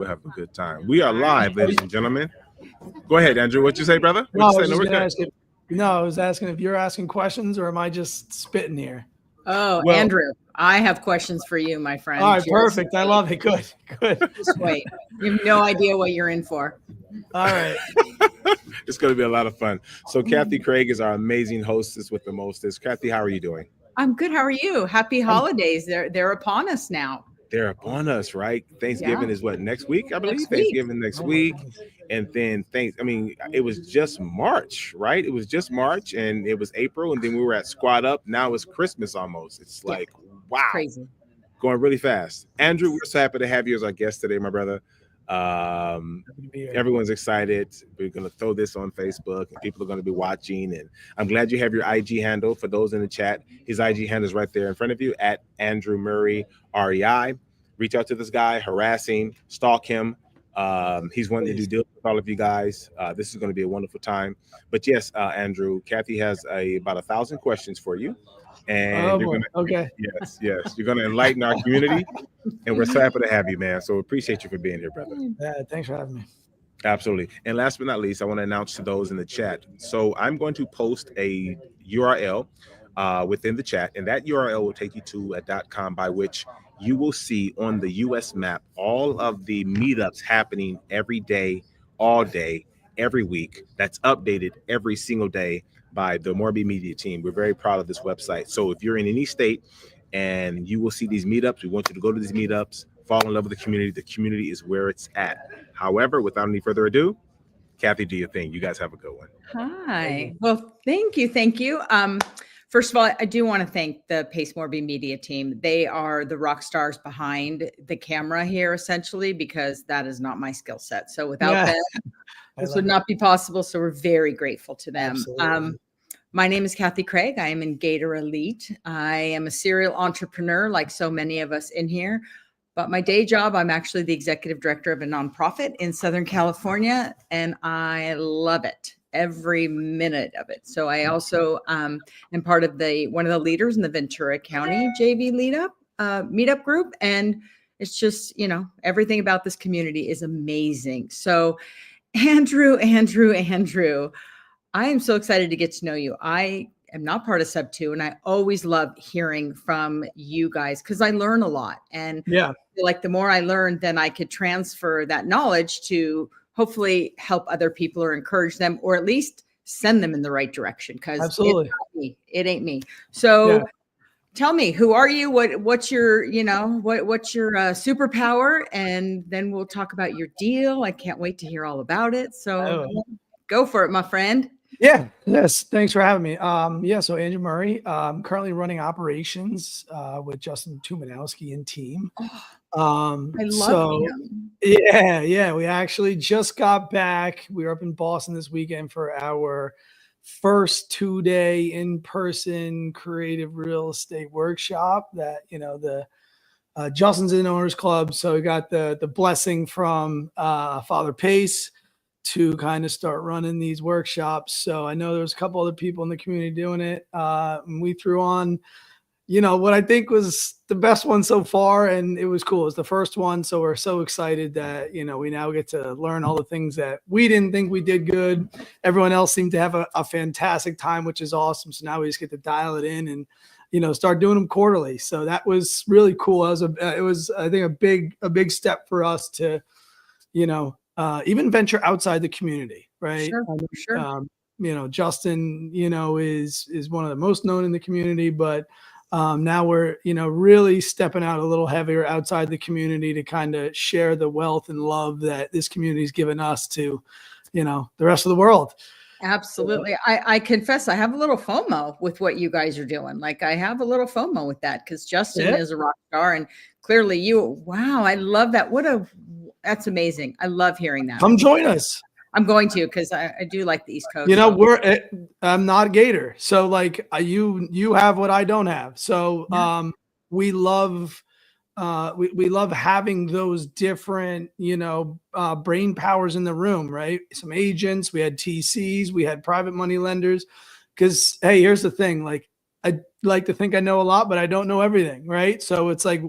We'll have a good time. We are live, ladies and gentlemen. Go ahead, Andrew. What you say, brother? No, What I you was say? just No, going to ask if, no, I was asking if you're asking questions or am I just spitting here? Oh, Well- Andrew, I have questions for you, my friend. All right, Just perfect. I wait. love it. Good, good. Just wait. You have no idea what you're in for. All right. It's going to be a lot of fun. So Kathy Craig is our amazing hostess with the mostest. Kathy, how are you doing? I'm good. How are you? Happy holidays. They're upon us now. They're upon us, right? Thanksgiving is what, next week, I believe? Next week. Thanksgiving next week. And then it was just March, right? It was just March and it was April and then we were at Squad Up. Now it's Christmas almost. It's like, wow. Crazy. Going really fast. Andrew, we're so happy to have you as our guest today, my brother. Everyone's excited. We're going to throw this on Facebook and people are going to be watching. And I'm glad you have your IG handle for those in the chat. His IG handle is right there in front of you at Andrew Murray REI. Reach out to this guy, harass him, stalk him. He's wanting to do deals with all of you guys. This is going to be a wonderful time. But yes, Andrew, Kathy has about 1,000 questions for you. And you're going to enlighten our community. And we're so happy to have you, man. So appreciate you for being here, brother. Yeah, thanks for having me. Absolutely. And last but not least, I want to announce to those in the chat. So I'm going to post a URL within the chat, and that URL will take you to a .com by which you will see on the US map all of the meetups happening every day, all day, every week. That's updated every single day by the Morby Media team. We're very proud of this website. So if you're in any state and you will see these meetups, we want you to go to these meetups, fall in love with the community. The community is where it's at. However, without any further ado, Kathy, do your thing. You guys have a good one. Hi. Well, thank you. Thank you. First of all, I do want to thank the Pace Morby Media team. They are the rock stars behind the camera here, essentially, because that is not my skill set. So without them, this would not be possible. So we're very grateful to them. My name is Kathy Craig. I am in Gator Elite. I am a serial entrepreneur, like so many of us in here. But my day job, I'm actually the executive director of a nonprofit in Southern California, and I love it, every minute of it. So I also am part of one of the leaders in the Ventura County JV meetup group, and it's just, everything about this community is amazing. So Andrew, I am so excited to get to know you. I am not part of Sub 2, and I always love hearing from you guys because I learn a lot. And I feel like the more I learn, then I could transfer that knowledge to hopefully help other people or encourage them, or at least send them in the right direction. Because it ain't me. So tell me, who are you? What's your, what's your superpower? And then we'll talk about your deal. I can't wait to hear all about it. So go for it, my friend. Yes. Thanks for having me. So Andrew Murray, currently running operations with Justin Tumanowski and team. I love him. We actually just got back. We were up in Boston this weekend for our first 2-day in-person creative real estate workshop that, the Justin's in Owners Club. So we got the blessing from Father Pace to kind of start running these workshops. So I know there's a couple other people in the community doing it. And we threw on, what I think was the best one so far. And it was cool. It was the first one. So we're so excited that, we now get to learn all the things that we didn't think we did good. Everyone else seemed to have a fantastic time, which is awesome. So now we just get to dial it in and, start doing them quarterly. So that was really cool. It was, I think, a big step for us to, even venture outside the community, right? Sure. Justin, is one of the most known in the community, but now we're, really stepping out a little heavier outside the community to kind of share the wealth and love that this community has given us to, the rest of the world. Absolutely. I confess I have a little FOMO with what you guys are doing. Like I have a little FOMO with that because Justin is a rock star and clearly wow, I love that. That's amazing. I love hearing that. Come join us. I'm going to, because I do like the East Coast. I'm not a Gator. So like you have what I don't have. So we love we love having those different, brain powers in the room, right? Some agents, we had TCs, we had private money lenders. Because, hey, here's the thing. Like, I like to think I know a lot, but I don't know everything, right? So it's like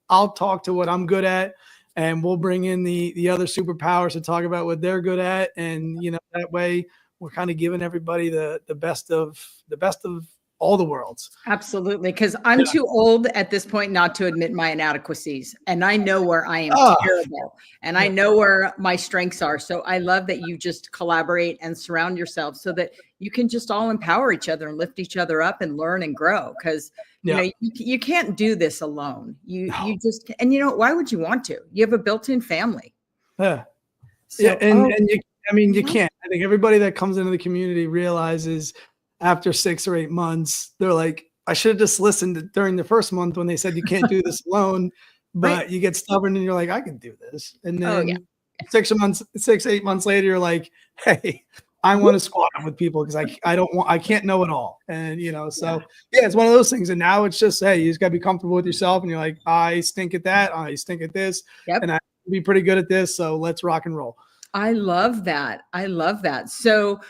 I'll talk to what I'm good at, and we'll bring in the other superpowers to talk about what they're good at. And, that way we're kind of giving everybody the best of all the worlds. Absolutely. Because I'm too old at this point not to admit my inadequacies. And I know where I am terrible. And I know where my strengths are. So I love that you just collaborate and surround yourself so that you can just all empower each other and lift each other up and learn and grow. Because you can't do this alone. You just, and why would you want to? You have a built-in family. Yeah. So, and you can't. I think everybody that comes into the community realizes after 6 or 8 months, they're like, I should have just listened during the first month when they said you can't do this alone, but you get stubborn and you're like, I can do this. And then 6, 8 months later, you're like, hey, I want to squat with people because I can't know it all. And, it's one of those things. And now it's just, hey, you just got to be comfortable with yourself. And you're like, I stink at that. I stink at this. And I can be pretty good at this. So let's rock and roll. I love that. I love that. So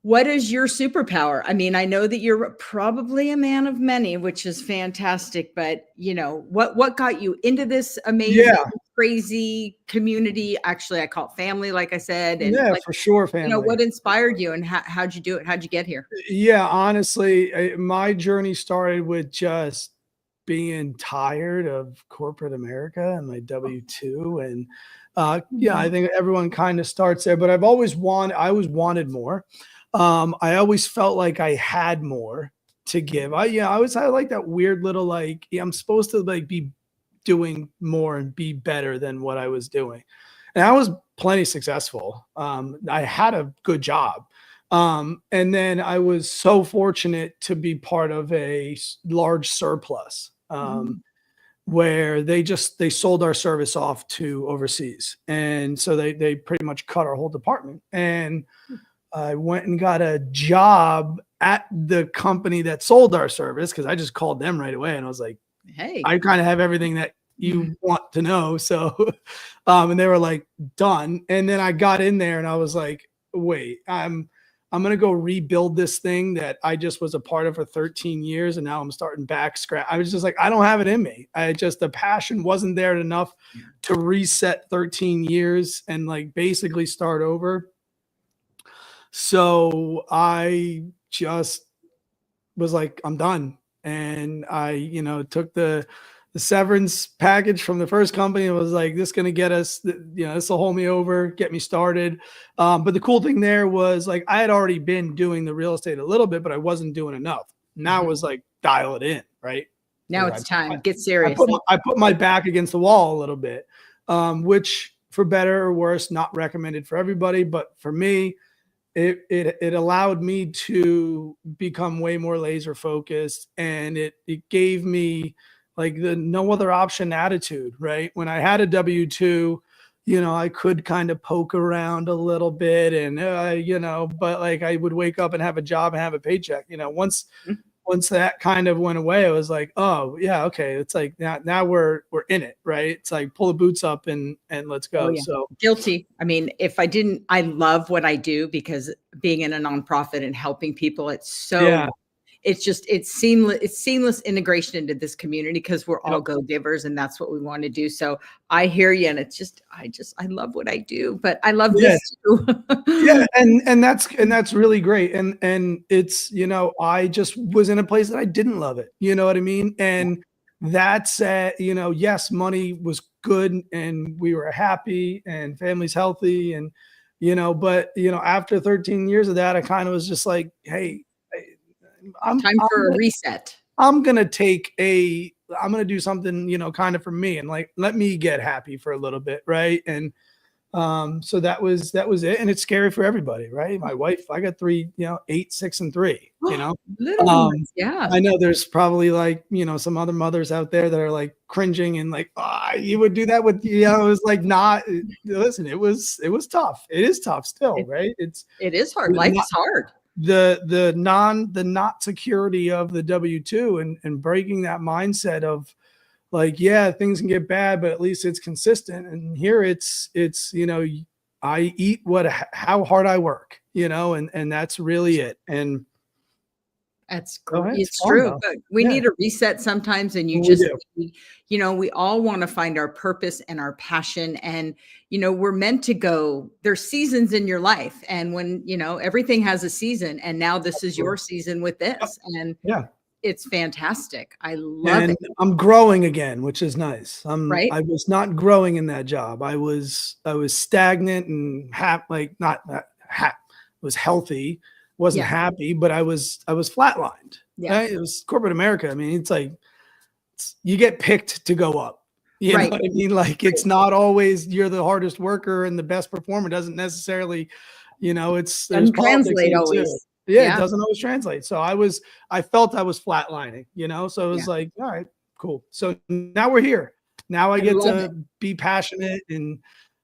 what is your superpower? I mean, I know that you're probably a man of many, which is fantastic, but what got you into this amazing, crazy community? Actually, I call it family, like I said. And for sure. Family. What inspired you and how'd you do it? How'd you get here? Yeah, honestly, my journey started with just being tired of corporate America and my W-2. And I think everyone kind of starts there, but I always wanted more. I always felt like I had more to give. I like that weird little, like, I'm supposed to be doing more and be better than what I was doing. And I was plenty successful. I had a good job. And then I was so fortunate to be part of a large surplus, where they sold our service off to overseas. And so they pretty much cut our whole department. And I went and got a job at the company that sold our service because I just called them right away and I was like, hey, I kind of have everything that you want to know. So, and they were like, done. And then I got in there and I was like, wait, I'm going to go rebuild this thing that I just was a part of for 13 years. And now I'm starting back scratch. I was just like, I don't have it in me. The passion wasn't there enough to reset 13 years and basically start over. So I just was like, I'm done. And I, took the severance package from the first company and was like, this is going to get us, this will hold me over, get me started. But the cool thing there was I had already been doing the real estate a little bit, but I wasn't doing enough. Now it was dial it in, right? Now it's time. Get serious. I put my back against the wall a little bit, which for better or worse, not recommended for everybody. But for me, it allowed me to become way more laser focused, and it gave me the no other option attitude, right? When I had a W-2, I could kind of poke around a little bit and, but I would wake up and have a job and have a paycheck. Once that kind of went away, I was like, oh yeah, okay. It's now we're in it, right? It's pull the boots up and let's go. Oh, yeah. So guilty. I mean, I love what I do because being in a nonprofit and helping people, it's seamless integration into this community because we're all go-givers and that's what we want to do. So I hear you. And it's I love what I do, but I love this too. Yeah. And that's really great. And it's, I just was in a place that I didn't love it. You know what I mean? And that's, yes, money was good and we were happy and family's healthy and, but, after 13 years of that, I kind of was just like, hey, time for a reset. I'm going to do something, kind of for me and let me get happy for a little bit. Right. And, so that was it. And it's scary for everybody. Right. My wife, I got 3, 8, 6, and 3, Little ones, yeah. I know there's probably some other mothers out there that are cringing and you would do that with, it was not, listen, it was tough. It is tough still. Right. It is hard. Life is hard. The not security of the W-2 and breaking that mindset of things can get bad, but at least it's consistent. And here it's I eat how hard I work, and that's really it. And That's Go great. ahead. It's It's fun true, though. but we Yeah, need a reset sometimes, and you we just, do. you know, we all want to find our purpose and our passion, and you know, we're meant to go. There's seasons in your life, and when you know everything has a season, and now this is your season with Yep. this, and Yeah. it's fantastic. I love And it. I'm growing again, which is nice. Right? I was not growing in that job. I was stagnant and like not was healthy, wasn't Yeah, happy, but I was flatlined. yeah. Right? It was corporate America. I mean, it's like you get picked to go up. You know Right, what I mean? Like it's not always you're the hardest worker and the best performer doesn't necessarily, there's doesn't politics in translate it too. always. Yeah, it Yeah, doesn't always translate. So I felt I was flatlining, so it yeah. was like, all right, cool. So now we're here. Now I I get love it. to be passionate and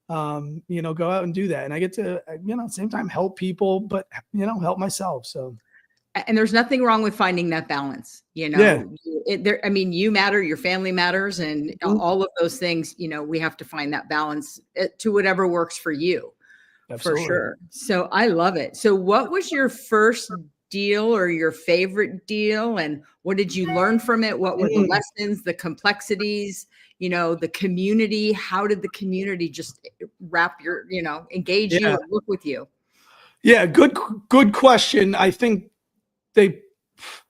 go out and do that. And I get to, at the same time help people, but help myself. So And there's nothing wrong with finding that balance. You yeah. know, I mean, you matter, your family matters, and Mhm. all of those things. You know, we have to find that balance to whatever works for you, for Absolutely. sure. So I love it. So, what was your first deal or your favorite deal, and what did you learn from it? What were the Mm. lessons, the complexities? You know, the community. How did the community just wrap your, engage you Yeah. and work with you? Yeah. Good question. I think they,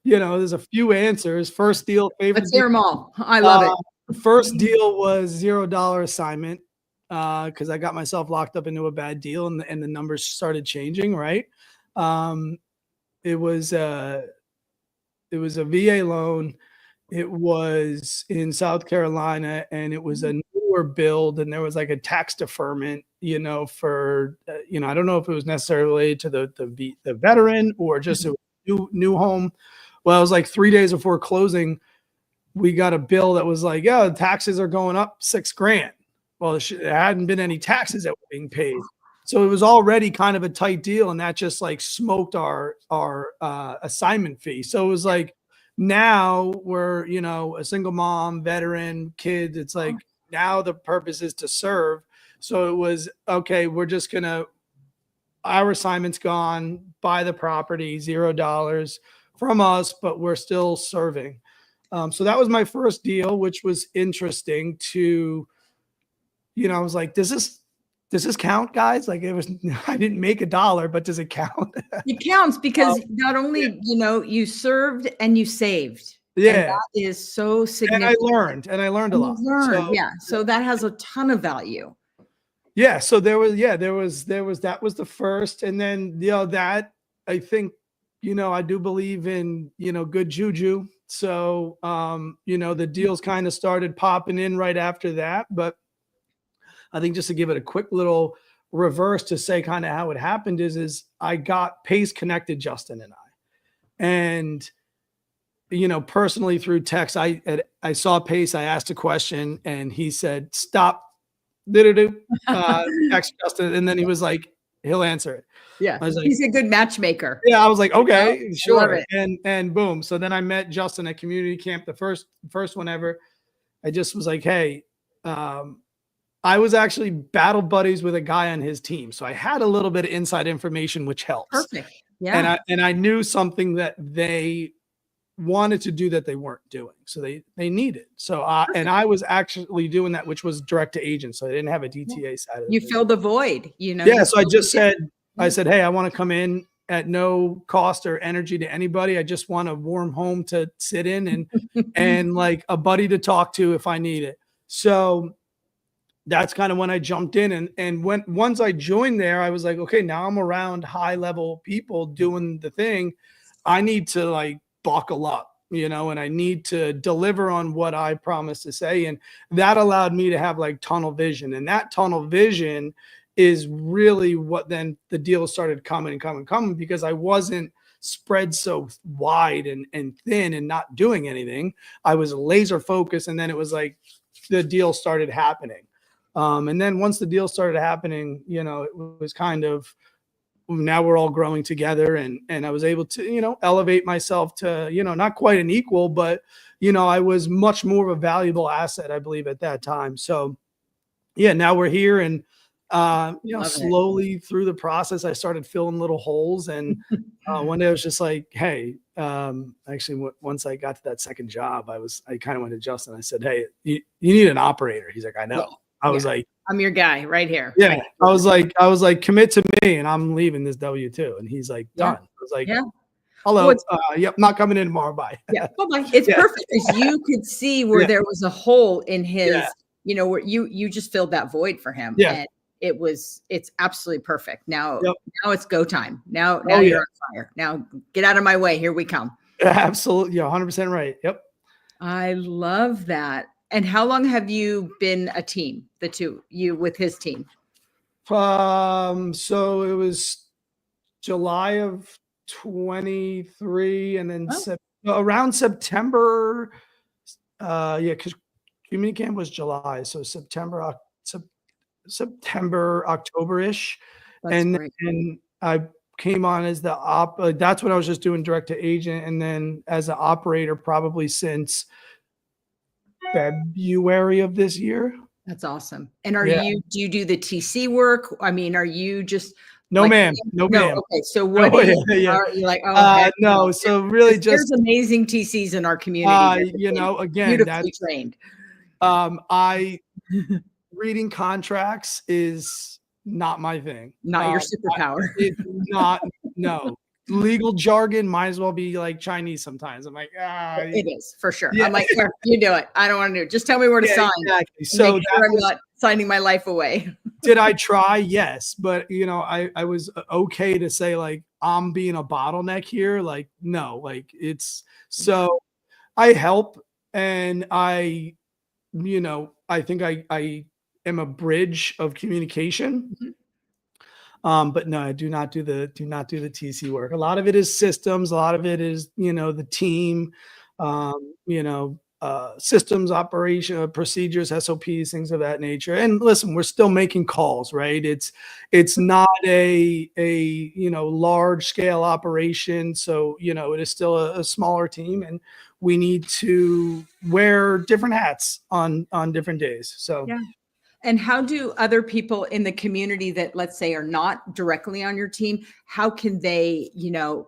there's a few answers. First deal, favorite Let's deal. hear them all. I love it. First deal was $0 assignment because I got myself locked up into a bad deal and the numbers started changing. Right. Um, it was a VA loan. It was in South Carolina, and it was a newer build, and there was like a tax deferment, for I don't know if it was necessarily related to the veteran or just a new home. Well, it was like 3 days before closing, we got a bill that was like, yeah, taxes are going up $6,000. Well, there hadn't been any taxes that were being paid. So it was already kind of a tight deal, and that just like smoked our assignment fee. So it was like now we're a single mom, veteran, kids. It's like now the purpose is to serve. So it was okay. We're just gonna our assignment's gone, buy the property, $0 from us, but we're still serving. So that was my first deal, which was interesting to, I was like, does this count, guys? Like it was, I didn't make $1, but does it count? It counts because not Yeah. only, you served and you saved. And Yeah. that is so And I significant. learned a And you lot. learned, So yeah. So that has a ton of value. yeah, so that was the first. And then, that I think, I do believe in, good juju. So, the deals kind of started popping in right after that. But I think just to give it a quick little reverse to say kind of how it happened is I got Pace connected Justin and I. And, personally through text, I saw Pace, I asked a question and he said, stop, text Justin. And then he was like, he'll answer it. Yeah. I was like, He's a good matchmaker. yeah, I was like, okay, I love sure. it. And boom. So then I met Justin at community camp, the first one ever. I just was like, hey, I was actually battle buddies with a guy on his team. So I had a little bit of inside information, which helps. Perfect. Yeah. And I knew something that they wanted to do that they weren't doing. So they needed. So I was actually doing that, which was direct to agent. So I didn't have a DTA side of it. You filled the void, Yeah. So I just said, Yeah. I said, hey, I want to come in at no cost or energy to anybody. I just want a warm home to sit in and like a buddy to talk to if I need it. So that's kind of when I jumped in and once I joined there, I was like, okay, now I'm around high level people doing the thing. I need to like buckle up, and I need to deliver on what I promised to say. And that allowed me to have like tunnel vision. And that tunnel vision is really what then the deals started coming because I wasn't spread so wide and thin and not doing anything. I was laser focused. And then it was like the deal started happening. And then once the deal started happening, it was kind of now we're all growing together and I was able to, elevate myself to, not quite an equal, but, I was much more of a valuable asset, I believe, at that time. So yeah, now we're here and, Love it. Slowly through the process, I started filling little holes. And one day I was just like, hey, actually, once I got to that second job, I kind of went to Justin. I said, hey, you need an operator. He's like, I know. Yeah. I was like, I'm your guy right here. yeah. Right. I was like, commit to me, and I'm leaving this W-2. And he's like, done. I was like, Yeah. hello. Well, Yep, not coming in tomorrow. Bye. Yeah. Bye-bye. It's Yeah. perfect because you could see where Yeah. there was a hole in his, Yeah. where you just filled that void for him. Yeah. And it's absolutely perfect. Now, Yep. now it's go time. Now Oh, you're yeah. on fire. Now get out of my way. Here we come. Absolutely. Yeah, 100% right. Yep. I love that. And how long have you been a team, the two, you with his team? So it was July of 23, and then around September. Yeah, because community camp was July, so September, October-ish. And I came on as the that's when I was just doing direct to agent, and then as an operator probably since February of this year. That's awesome. And do you do the TC work? I mean, are you just no, ma'am. No, ma'am. Okay. So what are you like? Oh, no. So really just there's amazing TCs in our community. Again, beautifully trained. Reading contracts is not my thing. Not your superpower. It's not, no. Legal jargon might as well be like Chinese sometimes. I'm like, it is for sure. Yeah. I'm like, here, you do it. I don't want to do it. Just tell me where to sign. Exactly. So I'm not signing my life away. Did I try? Yes. But I was okay to say like, I'm being a bottleneck here. Like, no, like so I help, and I think I am a bridge of communication. Mm-hmm. But no, I do not do the TC work. A lot of it is systems. A lot of it is, the team, systems, operation, procedures, SOPs, things of that nature. And listen, we're still making calls, right? It's not a large scale operation. So, it is still a smaller team, and we need to wear different hats on different days. So, yeah. And how do other people in the community that, let's say, are not directly on your team, how can they,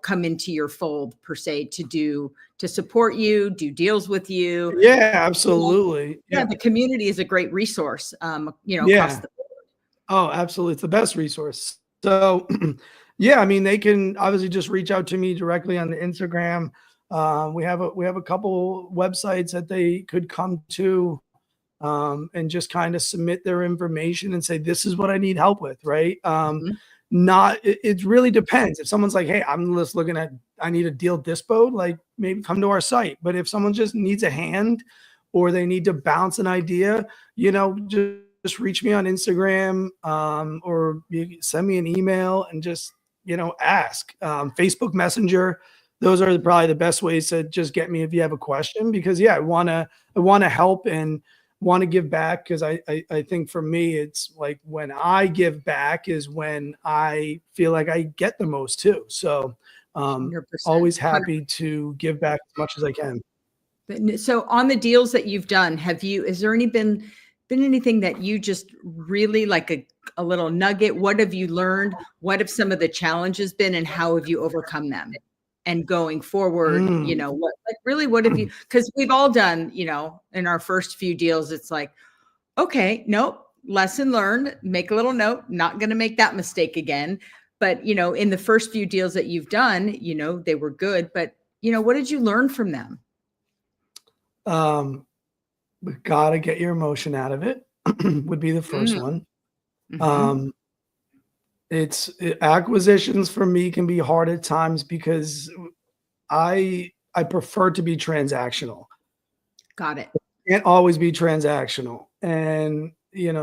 come into your fold per se to support you, do deals with you? Yeah, absolutely. Yeah. The community is a great resource, across the board. Oh, absolutely. It's the best resource. So yeah, I mean, they can obviously just reach out to me directly on the Instagram. We have a couple websites that they could come to. And just kind of submit their information and say, this is what I need help with. Right. It really depends. If someone's like, hey, I'm just looking at, I need a deal dispo, like maybe come to our site. But if someone just needs a hand, or they need to bounce an idea, just reach me on Instagram, or you send me an email and just, ask. Facebook Messenger. Those are probably the best ways to just get me if you have a question, because I want to help and want to give back, because I think for me, it's like when I give back is when I feel like I get the most too. So always happy to give back as much as I can. So on the deals that you've done, is there been anything that you just really like a little nugget? What have you learned? What have some of the challenges been, and how have you overcome them? And going forward, what have you, because we've all done, in our first few deals, it's like, okay, nope, lesson learned, make a little note, not going to make that mistake again. But, in the first few deals that you've done, they were good, but, what did you learn from them? We got to get your emotion out of it would be the first one. Mm-hmm. Acquisitions for me can be hard at times, because I prefer to be transactional. Got it. Can't always be transactional. And,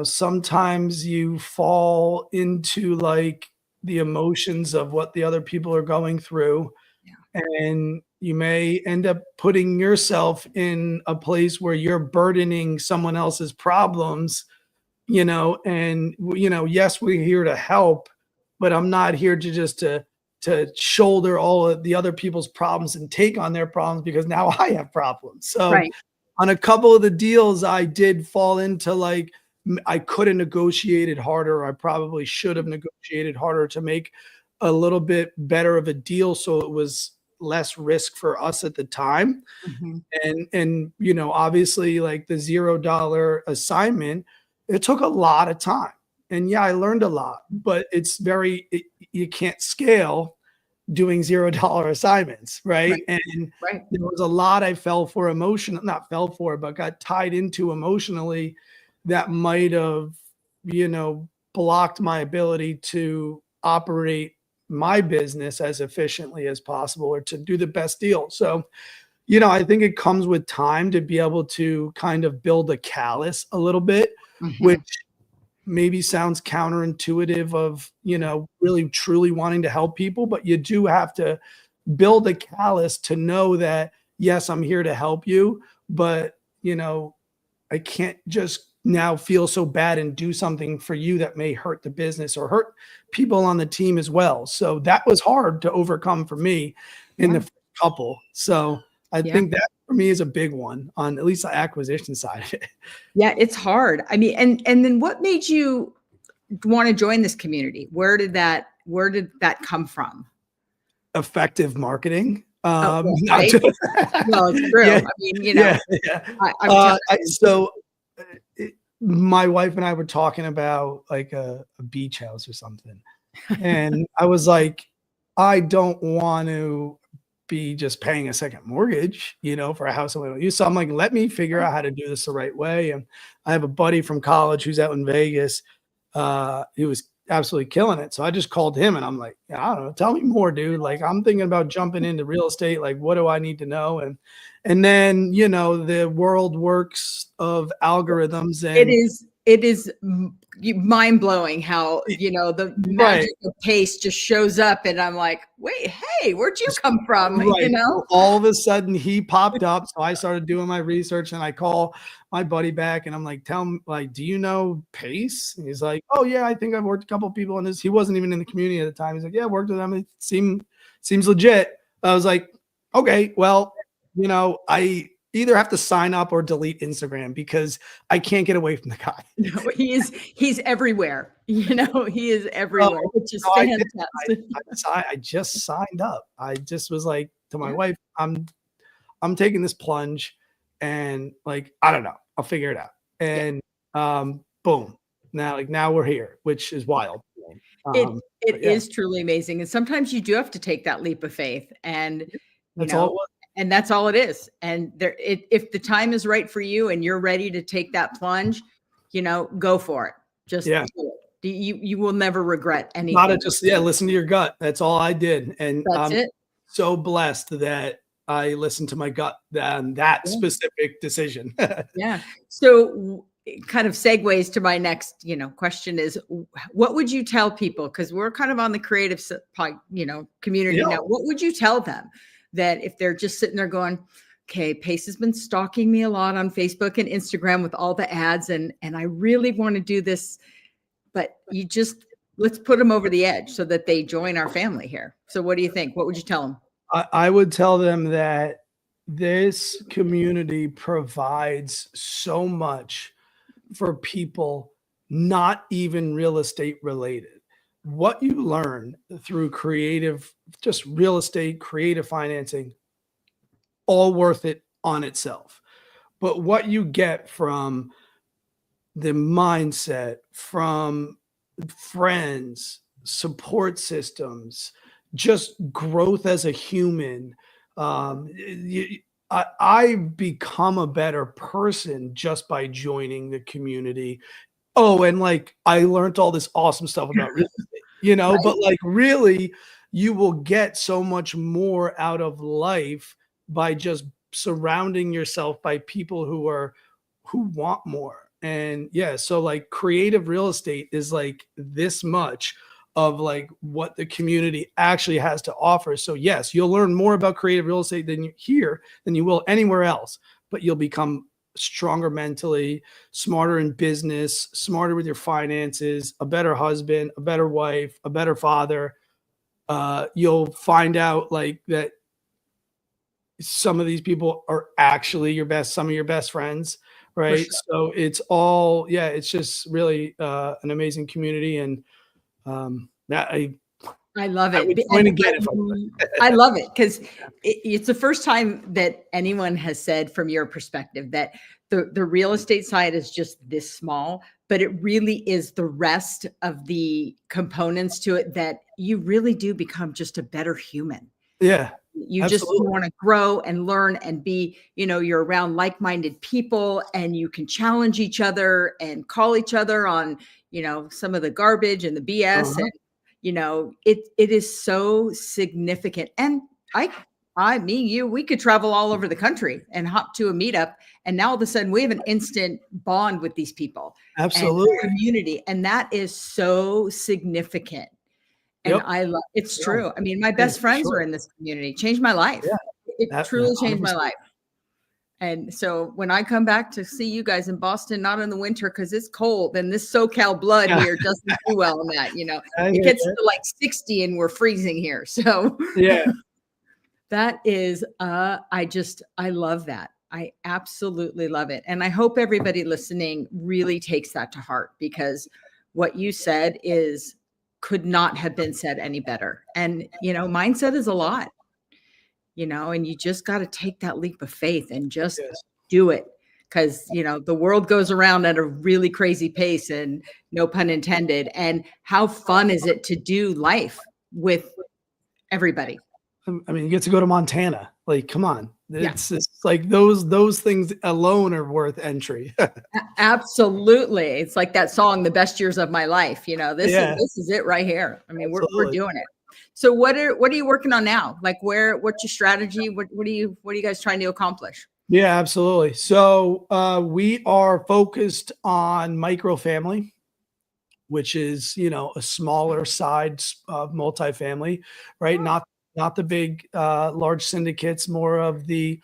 sometimes you fall into like the emotions of what the other people are going through. Yeah. And you may end up putting yourself in a place where you're burdening someone else's problems, and, yes, we're here to help, but I'm not here to just to shoulder all of the other people's problems and take on their problems, because now I have problems. So on a couple of the deals, I did fall into like I could have negotiated harder. I probably should have negotiated harder to make a little bit better of a deal, so it was less risk for us at the time. Mhm. And you know, obviously, like the $0 assignment, it took a lot of time. And yeah, I learned a lot, but you can't scale doing $0 assignments, right? Right. And Right. there was a lot I fell for not fell for, but got tied into emotionally that might have, you know, blocked my ability to operate my business as efficiently as possible or to do the best deal. So, you know, I think it comes with time to be able to kind of build a callus a little bit, Mhm. which maybe sounds counterintuitive of, you know, really truly wanting to help people, but you do have to build a callus to know that, yes, I'm here to help you, but, you know, I can't just now feel so bad and do something for you that may hurt the business or hurt people on the team as well. So that was hard to overcome for me in the Yeah. first couple. So I Yeah. think that for me is a big one on at least the acquisition side of it. Yeah, it's hard. I mean, and then what made you want to join this community? Where did that come from? Effective marketing. Oh, well, Not right. just- Well, it's true. yeah, I mean, yeah, yeah. I would tell So my wife and I were talking about like a beach house or something. And I was like, I don't want to be just paying a second mortgage, you know, for a house that we don't use. So I'm like, let me figure out how to do this the right way. And I have a buddy from college who's out in Vegas. He was absolutely killing it. So I just called him and I'm like, I don't know, tell me more, dude. Like I'm thinking about jumping into real estate. Like, what do I need to know? And then, you know, the world works of algorithms and it is mind blowing how, the right. magic of pace just shows up. And I'm like, wait, hey, where'd you come from? Right. So all of a sudden he popped up. So I started doing my research and I call my buddy back and I'm like, tell him, like, do you know Pace? And he's like, oh yeah, I think I've worked a couple of people on this. He wasn't even in the community at the time. He's like, yeah, I worked with them. It seems legit. I was like, okay, well, you know, I either have to sign up or delete Instagram because I can't get away from the guy. No, he's everywhere. He is everywhere, which is No, fantastic. I just signed up. I just was like to my wife, I'm taking this plunge and like, I don't know, I'll figure it out. And boom. Now we're here, which is wild. It is truly amazing. And sometimes you do have to take that leap of faith and that's all it was. and that's all it is. And if the time is right for you and you're ready to take that plunge, go for it. Just do it. You will never regret anything. Not just listen to your gut. That's all I did. And that's it. So blessed that I listened to my gut on that specific decision. Yeah. So kind of segues to my next, question is, what would you tell people? Because we're kind of on the creative, community now. What would you tell them that if they're just sitting there going, okay, Pace has been stalking me a lot on Facebook and Instagram with all the ads, and I really want to do this, but let's put them over the edge so that they join our family here. So what do you think? What would you tell them? I would tell them that this community provides so much for people not even real estate related. What you learn through just real estate, creative financing, all worth it on itself. But what you get from the mindset, from friends, support systems, just growth as a human. I've become a better person just by joining the community. Oh, and like I learned all this awesome stuff about real estate, right? But like really, you will get so much more out of life by just surrounding yourself by people who want more. And so like creative real estate is like this much of like what the community actually has to offer. So yes, you'll learn more about creative real estate than you will anywhere else, but you'll become stronger mentally, smarter in business, smarter with your finances, a better husband, a better wife, a better father. You'll find out like that some of these people are actually some of your best friends, right? sure. So it's all, yeah, it's just really an amazing community. And that I love I it. would join again if I could. I love it because it's the first time that anyone has said from your perspective that the real estate side is just this small, but it really is the rest of the components to it that you really do become just a better human. Yeah, You just you absolutely. want to grow and learn and be, you're around like-minded people and you can challenge each other and call each other on, some of the garbage and the BS. Uh-huh. It is so significant. And me, you, we could travel all over the country and hop to a meetup. And now all of a sudden we have an instant bond with these people and Absolutely. community. And that is so significant. And Yep. I love it's Yeah. true. I mean, my Hey, best for friends were sure. in this community, changed my life. Yeah. It That truly changed my 100%. life. And so when I come back to see you guys in Boston, not in the winter because it's cold, and this SoCal blood Yeah. here doesn't do well in that, I it hear gets ya. to like 60 and we're freezing here. So Yeah. that is, I love that. I absolutely love it. And I hope everybody listening really takes that to heart because what you said could not have been said any better. And, mindset is a lot, and you just got to take that leap of faith and just Yes. do it. Cause the world goes around at a really crazy pace and no pun intended. And how fun is it to do life with everybody? I mean, you get to go to Montana. Like, come on. Yeah. It's like those things alone are worth entry. Absolutely. It's like that song, The Best Years of My Life. Yeah. This is it right here. I mean, we're Absolutely. doing it. So what are you working on now? Like what's your strategy? What are you guys trying to accomplish? Yeah, absolutely. So we are focused on microfamily, which is, a smaller side of multifamily, right? Oh. Not the big, large syndicates, more of the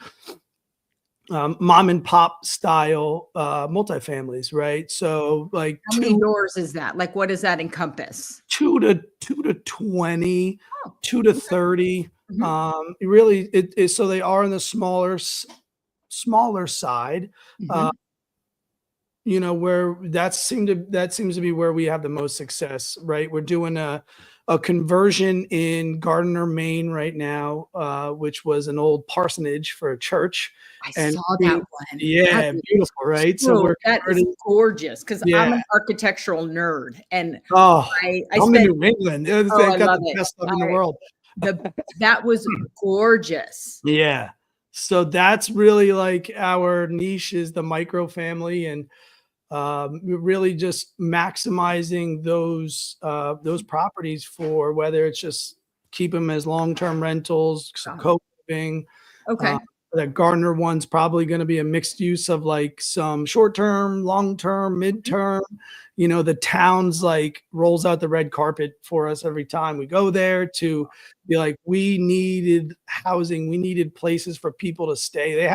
mom and pop style multifamilies, right? So like How many doors is that? Like, what does that encompass? 2 to 20, Oh, 2 to 30. mhm. Really, it is, so they are on the smaller side. Mhm. Where that seems to be where we have the most success, right? We're doing a conversion in Gardner, Maine right now, which was an old parsonage for a church. I And saw that one. yeah, beautiful, right? So we're That is converting. gorgeous because Yeah. I'm an architectural nerd and Oh, I I'm in spent New England. They I got love the it. best stuff in the world. That was gorgeous. Yeah. So that's really like our niche is the micro family, and really just maximizing those properties for whether it's just keep them as long-term rentals, some co-living. Okay. That Gardner one's probably going to be a mixed use of like some short-term, long-term, midterm. The town's like rolls out the red carpet for us every time we go there to be like, we needed housing, we needed places for people to stay.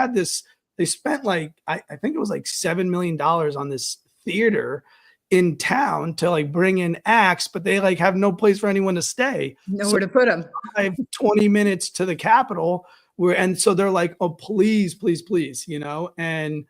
They spent like, I think it was like $7 million on this theater in town to like bring in acts, but they like have no place for anyone to stay. Nowhere to put them. I have 20 minutes to the Capitol and so they're like, oh, please, please, please, and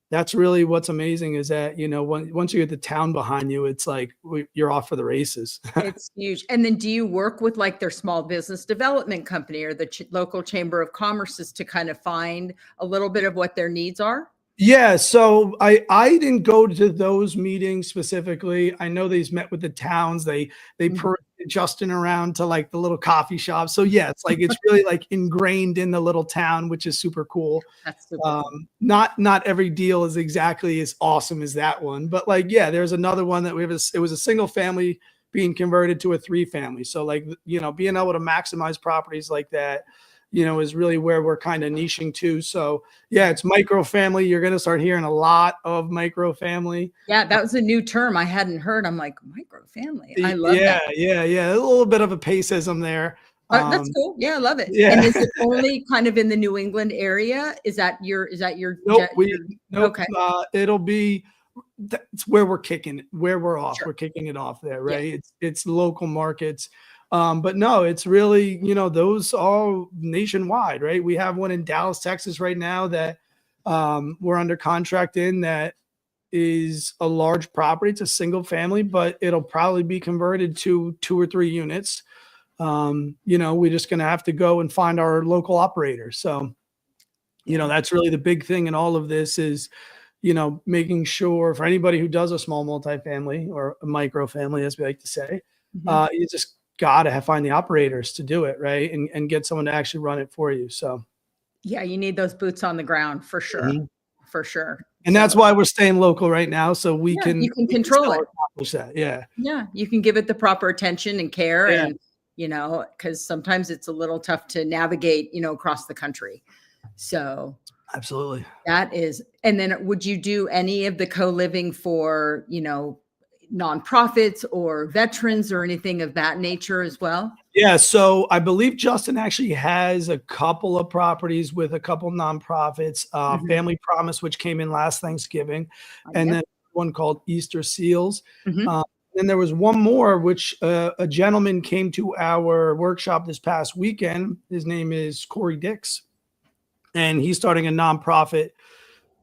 that's really what's amazing is that, once you get the town behind you, it's like you're off for the races. It's huge. And then do you work with like their small business development company or the local chamber of commerces to kind of find a little bit of what their needs are? Yeah, so I didn't go to those meetings specifically. I know they've met with the towns. They paraded Justin around to like the little coffee shop. So yeah, it's like it's really like ingrained in the little town, which is super cool. That's super cool. Not every deal is exactly as awesome as that one, but like yeah, there's another one that it was a single family being converted to a 3-family. So like being able to maximize properties like that, is really where we're kind of niching to. So yeah, it's micro family. You're going to start hearing a lot of micro family. Yeah, that was a new term I hadn't heard. I'm like, micro family. I love that. Yeah. A little bit of a paceism there. That's cool. Yeah, I love it. Yeah. And is it only kind of in the New England area? Is that your Nope. nope. Okay. It'll be that's where we're off. Sure. We're kicking it off there, right? Yeah. It's local markets. But no, it's really, those all nationwide, right? We have one in Dallas, Texas right now that we're under contract in that is a large property. It's a single family, but it'll probably be converted to 2 or 3 units. We're just going to have to go and find our local operator. So, that's really the big thing in all of this is, making sure for anybody who does a small multifamily or a micro family, as we like to say, you just got to find the operators to do it. Right. And get someone to actually run it for you. So, yeah, you need those boots on the ground for sure. For sure. And that's why we're staying local right now. So you can control it. Accomplish that. Yeah. Yeah. You can give it the proper attention and care and, because sometimes it's a little tough to navigate, across the country. So absolutely. That is. And then would you do any of the co-living for, nonprofits or veterans or anything of that nature as well? Yeah. So I believe Justin actually has a couple of properties with a couple nonprofits, Family Promise, which came in last Thanksgiving, and then one called Easter Seals. And there was one more, which a gentleman came to our workshop this past weekend. His name is Corey Dix, and he's starting a nonprofit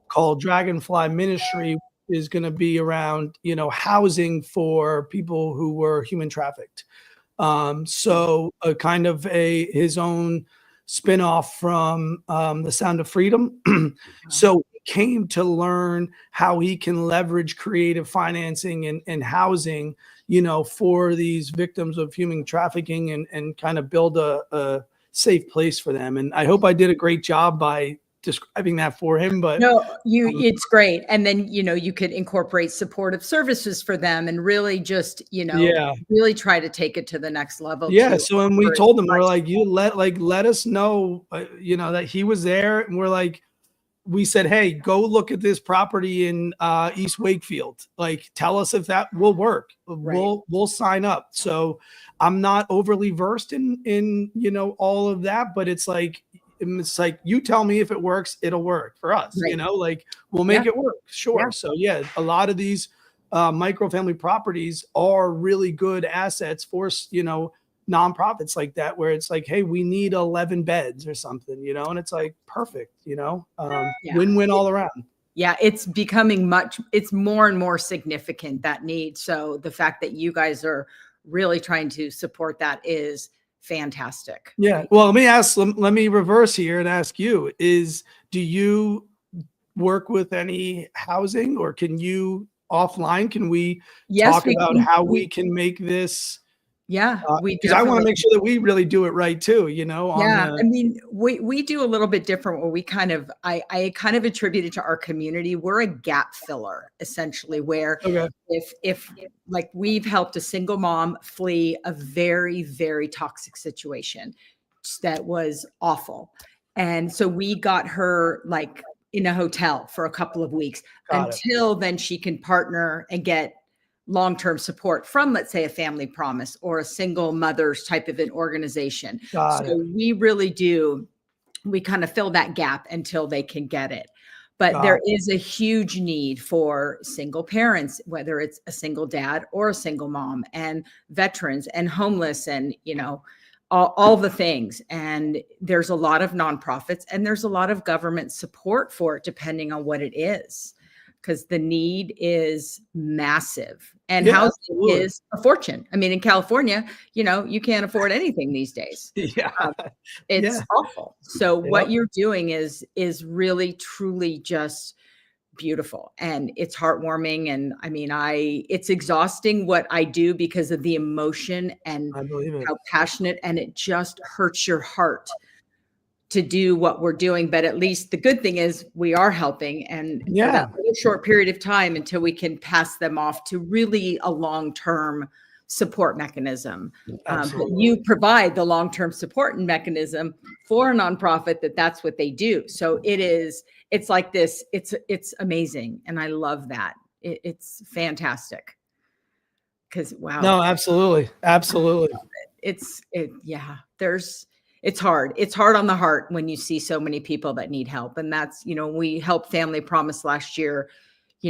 called Dragonfly Ministry, is going to be around, housing for people who were human trafficked. So a kind of his own spinoff from The Sound of Freedom. So he came to learn how he can leverage creative financing and housing, for these victims of human trafficking and kind of build a safe place for them. And I hope I did a great job by describing that for him, but no, it's great. And then, you could incorporate supportive services for them and really just, really try to take it to the next level. Yeah. So when we told them, we're like, let us know, that he was there. And we're like, we said, hey, go look at this property in East Wakefield. Like, tell us if that will work. Right. We'll sign up. So I'm not overly versed in all of that, but it's like you tell me if it works, it'll work for us. Right. We'll make it work. Sure. Yeah. So a lot of these micro-family properties are really good assets for nonprofits like that, where it's like, hey, we need 11 beds or something, and it's like perfect, win-win all around. Yeah, it's becoming it's more and more significant, that need. So the fact that you guys are really trying to support that is fantastic. Yeah. Well, let me reverse here and ask you, do you work with any housing, or can we talk about how we can make this? Yeah, because I want to make sure that we really do it right too, we do a little bit different where we kind of, I kind of attribute it to our community. We're a gap filler, essentially, where if like we've helped a single mom flee a very, very toxic situation that was awful. And so we got her in a hotel for a couple of weeks until then she can partner and get long-term support from, let's say, a Family Promise or a single mothers type of an organization. So we really do, we kind of fill that gap until they can get it. But there is a huge need for single parents, whether it's a single dad or a single mom, and veterans and homeless and, all the things. And there's a lot of nonprofits and there's a lot of government support for it, depending on what it is, because the need is massive and housing is a fortune. I mean, in California, you can't afford anything these days. It's awful. So what you're doing is really, truly just beautiful, and it's heartwarming. And I mean, it's exhausting what I do because of the emotion and how passionate, and it just hurts your heart to do what we're doing. But at least the good thing is we are helping, and for that little short period of time until we can pass them off to really a long-term support mechanism. But you provide the long-term support mechanism for a nonprofit that's what they do. So it's like this, it's amazing. And I love that. It's fantastic. Because wow. No, absolutely. Absolutely. It's hard. It's hard on the heart when you see so many people that need help. And that's, we helped Family Promise last year,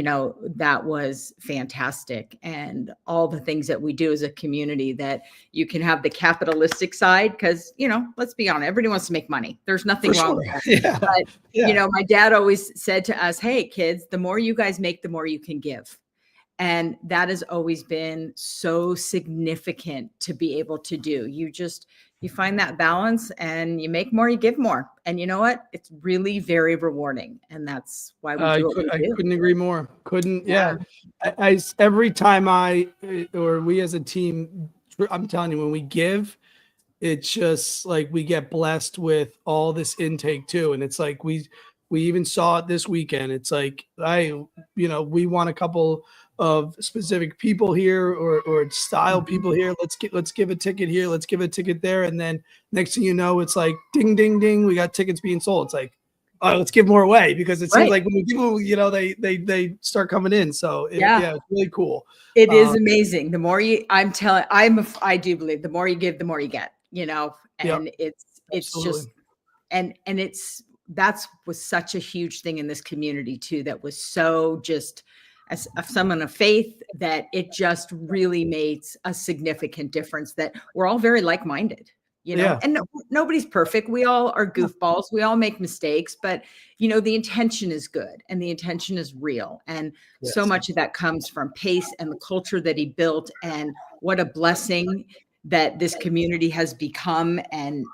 that was fantastic. And all the things that we do as a community, that you can have the capitalistic side, because, let's be honest, everybody wants to make money. There's nothing wrong with that. Yeah. But, my dad always said to us, hey, kids, the more you guys make, the more you can give. And that has always been so significant to be able to do. You find that balance, and you make more, you give more. And you know what? It's really very rewarding. And that's why we do what we do. I couldn't agree more. Yeah. I every time or we as a team, I'm telling you, when we give, it's just like we get blessed with all this intake too. And it's like we even saw it this weekend. It's like we want a couple of specific people here or style people here. Let's give a ticket here. Let's give a ticket there. And then next thing you know, it's like ding, ding, ding. We got tickets being sold. It's like, oh, let's give more away, because it seems like when we give them, they start coming in. So it's really cool. It is amazing. The more I do believe the more you give, the more you get, and it's just, and that's was such a huge thing in this community too. That was so just, as someone of faith, that it just really made a significant difference, that we're all very like-minded, and nobody's perfect. We all are goofballs. We all make mistakes, but the intention is good and the intention is real. And so much of that comes from Pace and the culture that he built, and what a blessing that this community has become, and,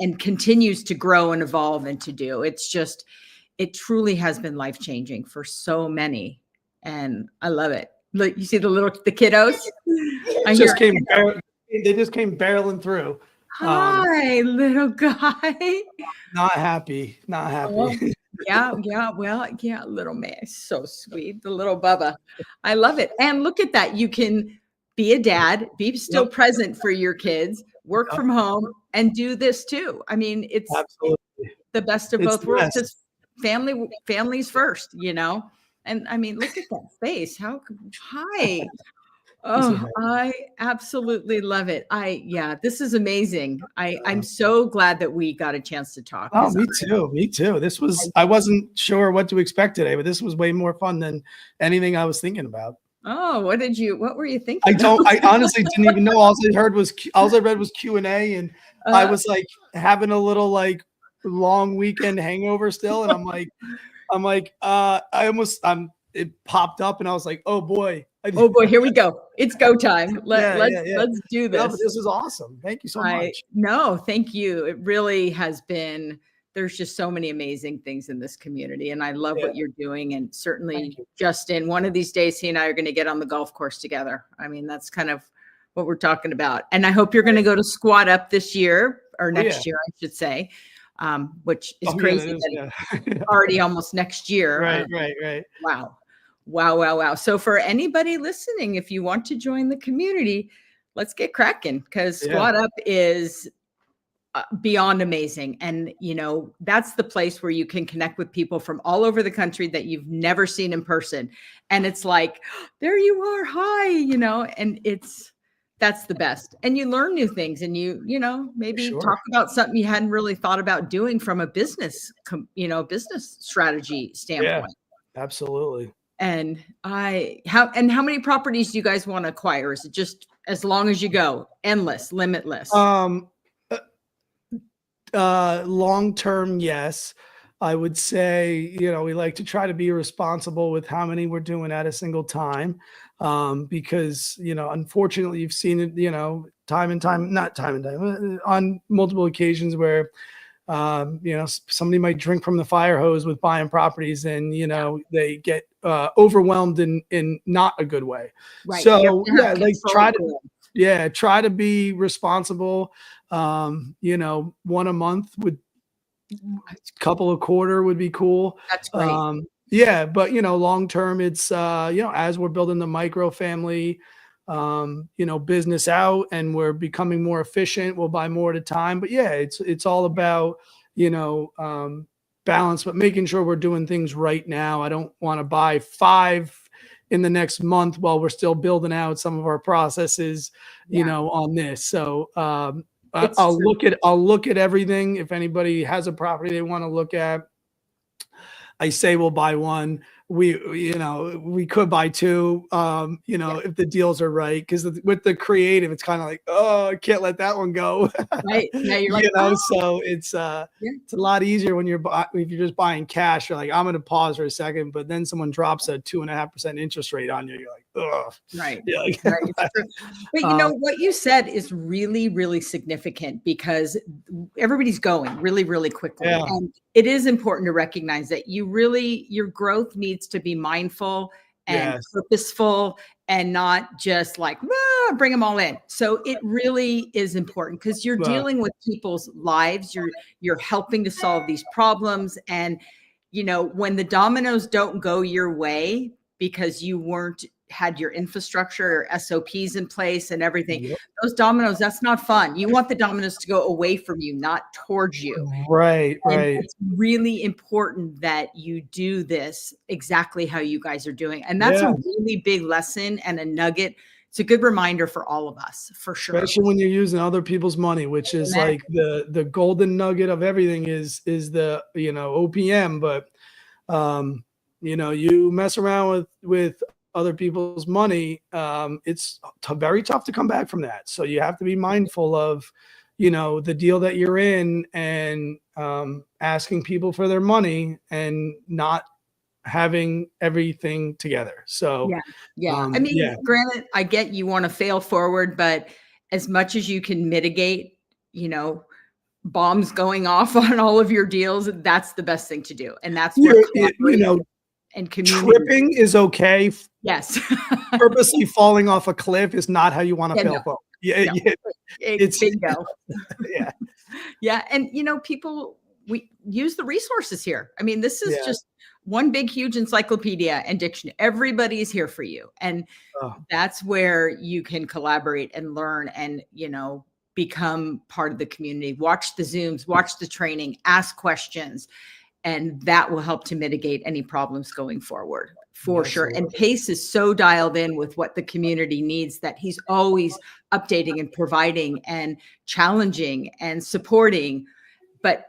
and continues to grow and evolve and to do. It's just, it truly has been life-changing for so many. And I love it. Look, you see the kiddos? They just came barreling through. Hi, little guy. Not happy. Oh, yeah. Little man. So sweet. The little Bubba. I love it. And look at that. You can be a dad, be still present for your kids, work from home, and do this too. I mean, it's the best of both worlds. Just families first, And I mean, look at that face. Hi. Oh, I absolutely love it. This is amazing. I'm so glad that we got a chance to talk. Oh, me too. I wasn't sure what to expect today, but this was way more fun than anything I was thinking about. Oh, what were you thinking? I honestly didn't even know. All I read was Q&A, and I was like having a little like long weekend hangover still. And I'm like, it popped up, and I was like, oh boy, here we go. It's go time. Let's do this. No, but this is awesome. Thank you so much. No, thank you. It really has been, there's just so many amazing things in this community, and I love what you're doing. And certainly, Justin, one of these days, he and I are going to get on the golf course together. I mean, that's kind of what we're talking about. And I hope you're going to go to Squat Up this year, or next year, I should say. Which is crazy. Already almost next year. Right. Wow. So for anybody listening, if you want to join the community, let's get cracking, because Squat Up is beyond amazing. And, that's the place where you can connect with people from all over the country that you've never seen in person. And it's like, there you are. Hi, and that's the best. And you learn new things, and maybe talk about something you hadn't really thought about doing from a business strategy standpoint. Yeah, absolutely. And how many properties do you guys want to acquire? Is it just as long as you go, endless, limitless? Long term, yes. I would say, we like to try to be responsible with how many we're doing at a single time. Because, unfortunately, you've seen it, on multiple occasions where, somebody might drink from the fire hose with buying properties, and, they get overwhelmed in not a good way. Right. So try to be responsible. One a month would, a couple a quarter would be cool. That's great. But long term, it's as we're building the micro family business out, and we're becoming more efficient, we'll buy more at a time. But it's all about balance, but making sure we're doing things right now. I don't want to buy 5 in the next month while we're still building out some of our processes on this. So I'll look at everything. If anybody has a property they want to look at, I say we'll buy one. we could buy two, if the deals are right. Because with the creative, it's kind of like, oh, I can't let that one go. Right. Yeah. You're like, oh. So it's a lot easier when if you're just buying cash. You're like, I'm going to pause for a second, but then someone drops a 2.5% interest rate on you. You're like, ugh. Right. Yeah. Right. But what you said is really, really significant, because everybody's going really, really quickly. Yeah. And it is important to recognize that your growth needs to be mindful and purposeful, and not just like, bring them all in. So it really is important, because you're dealing with people's lives. You're helping to solve these problems. And, when the dominoes don't go your way because you had your infrastructure or SOPs in place and everything, those dominoes, that's not fun. You want the dominoes to go away from you, not towards you. Right. And it's really important that you do this exactly how you guys are doing. And that's a really big lesson and a nugget. It's a good reminder for all of us, for sure. Especially when you're using other people's money, which is like the golden nugget of everything is the, OPM. But, you mess around with other people's money, it's very tough to come back from that. So you have to be mindful of, the deal that you're in, and asking people for their money and not having everything together. So granted, I get you want to fail forward, but as much as you can mitigate, bombs going off on all of your deals, that's the best thing to do. And that's where and community. Tripping is okay. Yes. Purposely falling off a cliff is not how you want to fail forward. It's bingo. Yeah. Yeah. And, people, we use the resources here. I mean, this is just one big, huge encyclopedia and dictionary. Everybody's here for you. And that's where you can collaborate and learn and, become part of the community. Watch the Zooms, watch the training, ask questions. And that will help to mitigate any problems going forward, for sure. And Pace is so dialed in with what the community needs that he's always updating and providing and challenging and supporting,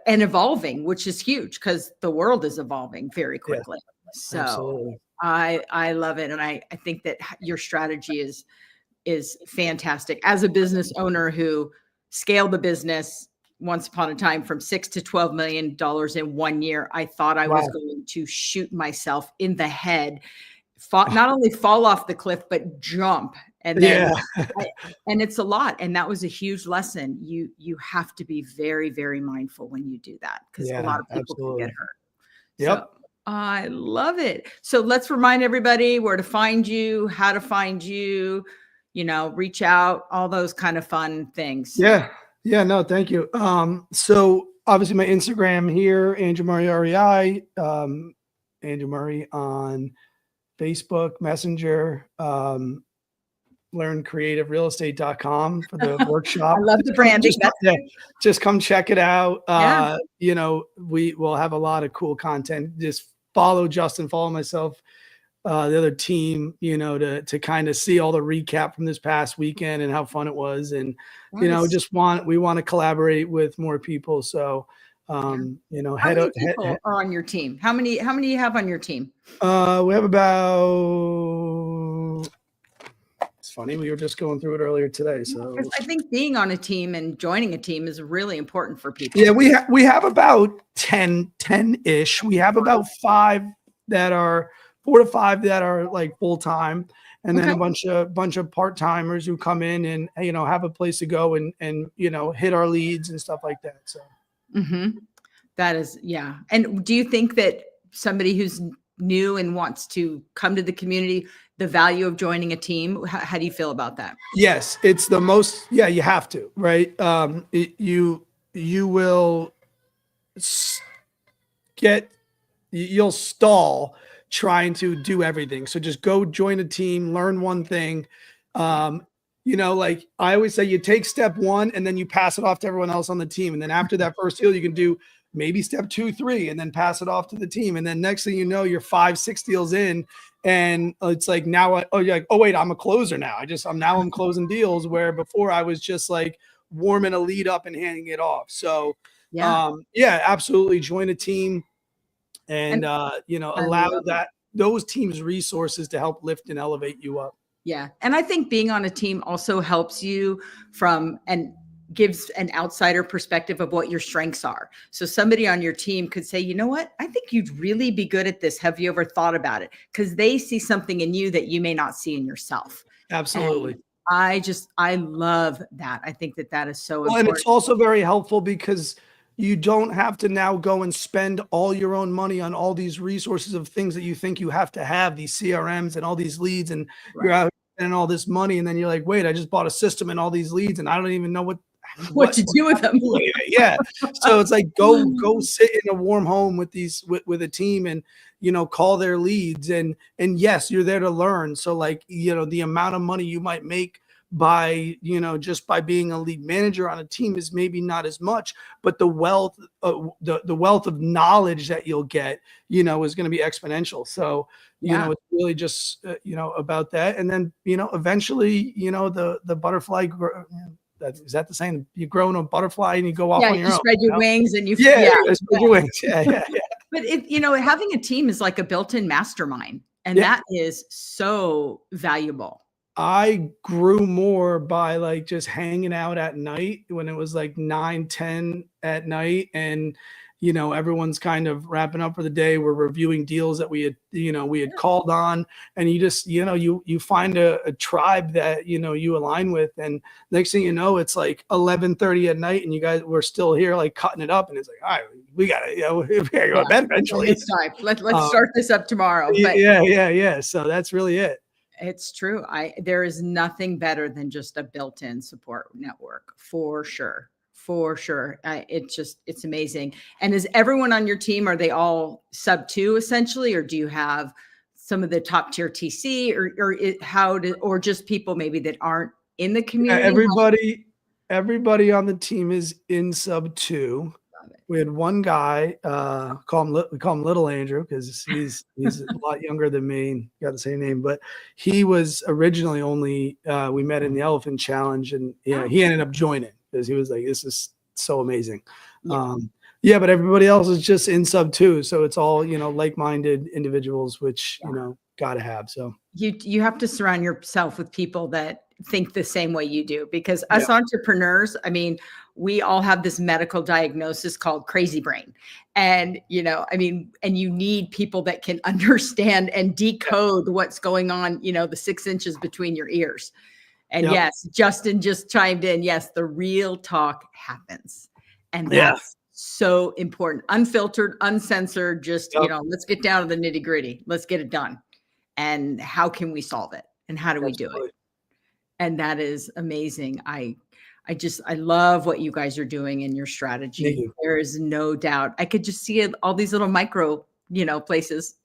and evolving, which is huge, because the world is evolving very quickly. So I love it. And I think that your strategy is fantastic. As a business owner who scaled the business once upon a time from $6 to $12 million in 1 year, I thought I was going to shoot myself in the head, not only fall off the cliff, but jump. And then, and it's a lot. And that was a huge lesson. You have to be very, very mindful when you do that, because a lot of people can get hurt. Yep. So, I love it. So let's remind everybody where to find you, how to find you, reach out, all those kind of fun things. Yeah, no, thank you. So obviously my Instagram here, Andrew Murray REI, Andrew Murray on Facebook, Messenger, learncreativerealestate.com for the workshop. I love the branding. Just come check it out. We will have a lot of cool content. Just follow Justin, follow myself, the other team, to kind of see all the recap from this past weekend and how fun it was. And, we want to collaborate with more people. So, how many people are on your team? How many do you have on your team? We have about, it's funny, we were just going through it earlier today. So I think being on a team and joining a team is really important for people. Yeah, we have about 10-ish. We have about 4 to 5 that are like full-time, and then a bunch of part-timers who come in and, have a place to go and hit our leads and stuff like that. So that is, And do you think that somebody who's new and wants to come to the community, the value of joining a team, how do you feel about that? Yes, it's the most, you have to, right? You will you'll stall trying to do everything. So just go join a team, learn one thing. Like I always say, you take step 1 and then you pass it off to everyone else on the team. And then after that first deal, you can do maybe step 2, 3, and then pass it off to the team. And then next thing you know, you're 5, 6 deals in, and it's like, now, you're like, oh wait, I'm a closer now. I'm closing deals, where before I was just like warming a lead up and handing it off. So absolutely join a team. And allow those teams resources to help lift and elevate you up. Yeah. And I think being on a team also helps you from and gives an outsider perspective of what your strengths are. So somebody on your team could say, you know what, I think you'd really be good at this. Have you ever thought about it? Because they see something in you that you may not see in yourself. Absolutely. And I love that. I think that is so important. And it's also very helpful because you don't have to now go and spend all your own money on all these resources of things that you think you have to have, these CRMs and all these leads, and you're out spending all this money. And then you're like, wait, I just bought a system and all these leads and I don't even know what to do with them. Yeah. So it's like, go sit in a warm home with with a team and, call their leads. And yes, you're there to learn. So like, the amount of money you might make by, just by being a lead manager on a team is maybe not as much, but the wealth, the wealth of knowledge that you'll get, is going to be exponential. So, it's really just, about that. And then, eventually, the butterfly, is that the same? You grow in a butterfly and you go off on your own. Spread your wings and you spread your wings. Yeah. But having a team is like a built-in mastermind, and that is so valuable. I grew more by like just hanging out at night when it was like 9, 10 at night. And, everyone's kind of wrapping up for the day. We're reviewing deals that we had called on, and you just, you find a tribe that, you align with. And next thing you know, it's like 11:30 at night and you guys were still here, like cutting it up. And it's like, all right, we gotta, we gotta go to bed eventually. It's time. Let's start this up tomorrow. But yeah. So that's really it. It's true. There is nothing better than just a built-in support network, for sure. For sure. It's amazing. And is everyone on your team, are they all sub 2 essentially, or do you have some of the top tier TC or just people maybe that aren't in the community? Everybody on the team is in sub 2. We had one guy, we call him Little Andrew because he's a lot younger than me and got the same name, but he was originally only, we met in the Elephant Challenge, and he ended up joining because he was like, this is so amazing. But everybody else is just in sub 2. So it's all, like-minded individuals, which, got to have. So you have to surround yourself with people that think the same way you do, because us entrepreneurs, I mean, we all have this medical diagnosis called crazy brain. And, and you need people that can understand and decode what's going on, the 6 inches between your ears. And yes, Justin just chimed in. Yes, the real talk happens. And that's so important. Unfiltered, uncensored, just, let's get down to the nitty gritty. Let's get it done. And how can we solve it? And how do we do it? And that is amazing. I love what you guys are doing in your strategy. There is no doubt. I could just see it, all these little micro, places.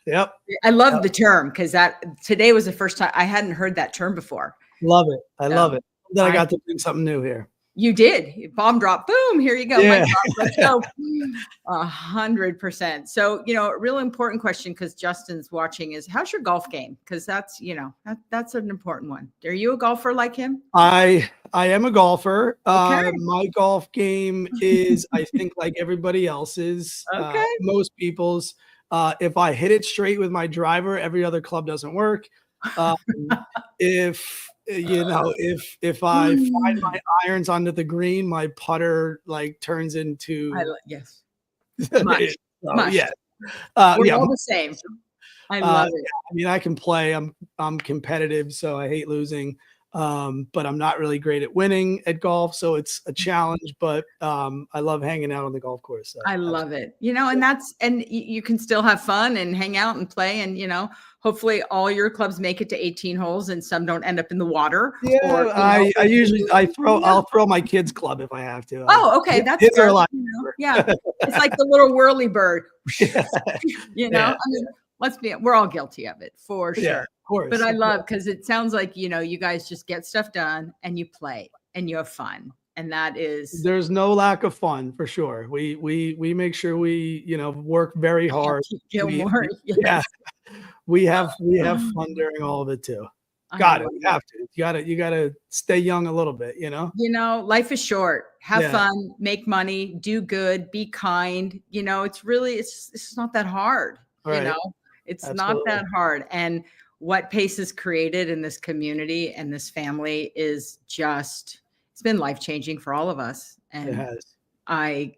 Yep. I love the term, because today was the first time I hadn't heard that term before. Love it. I love it. Then I got to do something new here. You did. Bomb drop. Boom. Here you go. Yeah. Let's go. 100%. So, a real important question, because Justin's watching, is how's your golf game? Because that's, that's an important one. Are you a golfer like him? I am a golfer. Okay. My golf game is, I think, like everybody else's, most people's. If I hit it straight with my driver, every other club doesn't work. If I find my irons onto the green, my putter like turns into mush. Yeah. We're all the same. I love it. I mean, I can play. I'm competitive, so I hate losing. But I'm not really great at winning at golf, so it's a challenge. But I love hanging out on the golf course. So. I love it. And you can still have fun and hang out and play, and hopefully all your clubs make it to 18 holes, and some don't end up in the water. Yeah, I'll throw my kids' club if I have to. Oh, okay, that's kids are a lot. Yeah, it's like the little whirly bird. I mean, we're all guilty of it for sure. Yeah, of course. But I love, because it sounds like, you guys just get stuff done and you play and you have fun. And there's no lack of fun for sure. We make sure we, work very hard. We have fun during all of it too. Got it. You have to. You gotta stay young a little bit, life is short. Have fun, make money, do good, be kind. It's not that hard, right. It's Absolutely. not that hard. And what Pace has created in this community and this family is just, it's been life-changing for all of us. It And has. I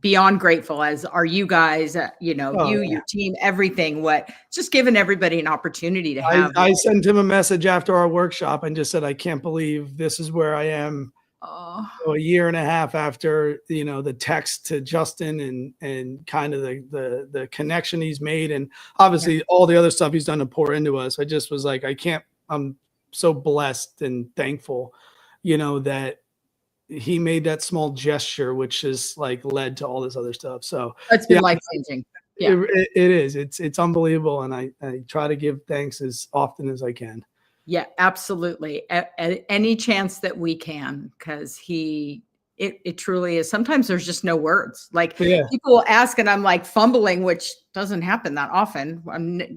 beyond grateful, as are you guys, you know, Oh, your team, everything, what just giving everybody an opportunity to have. I sent him a message after our workshop and just said, I can't believe this is where I am. A year and a half after, you know, the text to Justin and kind of the connection he's made, and obviously all the other stuff he's done to pour into us. I just was like, I'm so blessed and thankful, you know, that he made that small gesture, which has like led to all this other stuff. So it's been life-changing. Yeah, it is. It's unbelievable. And I try to give thanks as often as I can. Yeah, absolutely. At any chance that we can, because it truly is. Sometimes there's just no words. Like people will ask and I'm like fumbling, which doesn't happen that often.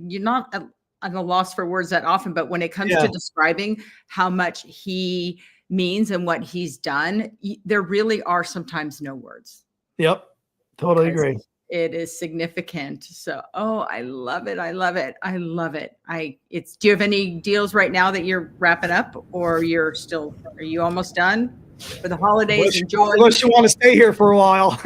You're not at a loss for words that often, but when it comes to describing how much he means and what he's done, there really are sometimes no words. Yep. Totally agree. It is significant. So, I love it. I love it. I love it. Do you have any deals right now that you're wrapping up, or are you almost done for the holidays? Enjoy. Unless you want to stay here for a while.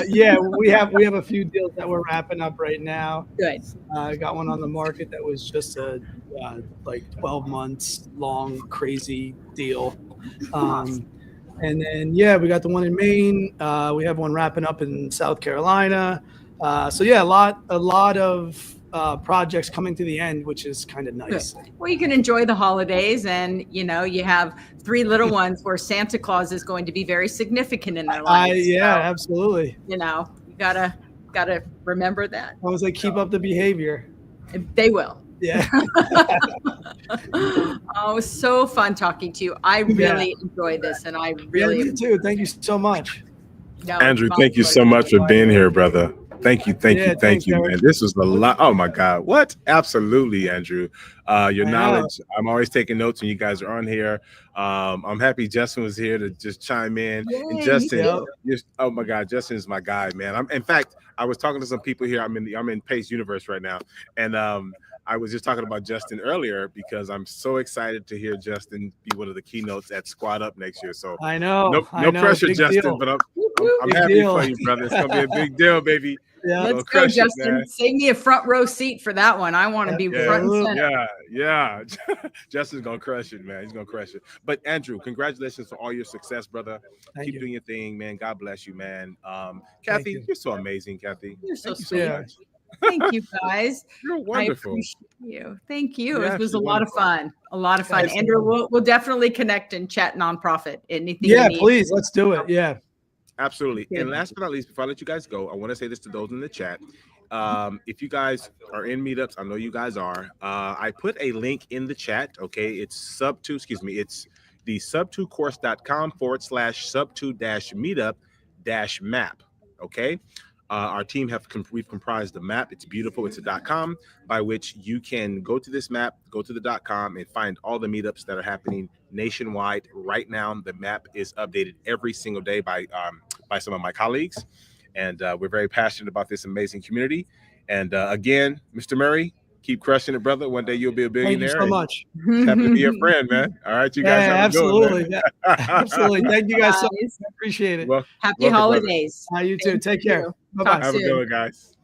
Yeah, we have a few deals that we're wrapping up right now. Good. I got one on the market that was just a like 12 months long, crazy deal. And then, we got the one in Maine. We have one wrapping up in South Carolina. So a lot of projects coming to the end, which is kind of nice. Good. Well, you can enjoy the holidays, and you have 3 little ones where Santa Claus is going to be very significant in their lives. Absolutely. You gotta remember that. I was like, keep up the behavior. They will. Yeah. It was so fun talking to you. I really enjoyed this, and I really you too. Thank you so much. Andrew, thank you so much for being here, brother. Thank you, man. This was a lot. Oh my God, what? Absolutely, Andrew. Your knowledge. I'm always taking notes when you guys are on here. I'm happy Justin was here to just chime in. Yay, and Justin, oh my God, Justin is my guy, man. In fact, I was talking to some people here. I'm in Pace Universe right now, and I was just talking about Justin earlier because I'm so excited to hear Justin be one of the keynotes at Squad Up next year. So I know, no pressure, big Justin, deal. but I'm happy for you, brother. It's gonna be a big deal, baby. Yeah, let's go, Justin. Save me a front row seat for that one. I want to be front and center. Yeah. Justin's gonna crush it, man. He's gonna crush it. But Andrew, congratulations for all your success, brother. Keep doing your thing, man. God bless you, man. Kathy, you're so amazing, Kathy. You're so sweet. Thank you, guys. You're wonderful. I appreciate you. Thank you. It was a lot of fun. Andrew, we'll definitely connect and chat nonprofit. Anything? Yeah, please. Let's do it. Yeah. Absolutely. And last but not least, before I let you guys go, I want to say this to those in the chat. If you guys are in meetups, I know you guys are. I put a link in the chat. Okay. It's it's the sub2course.com/sub2-meetup-map. Okay. Our team we've comprised the map. It's beautiful. It's a .com by which you can go to this map, go to the .com and find all the meetups that are happening nationwide right now. The map is updated every single day by some of my colleagues, and we're very passionate about this amazing community. And again, Mr. Murray, keep crushing it, brother. One day you'll be a billionaire. Thank you so much. Happy to be your friend, man. All right, you guys have absolutely. a good one, Absolutely. Thank you guys so much. I appreciate it. Happy holidays. You too. Take care. Bye-bye. Have a good one, guys.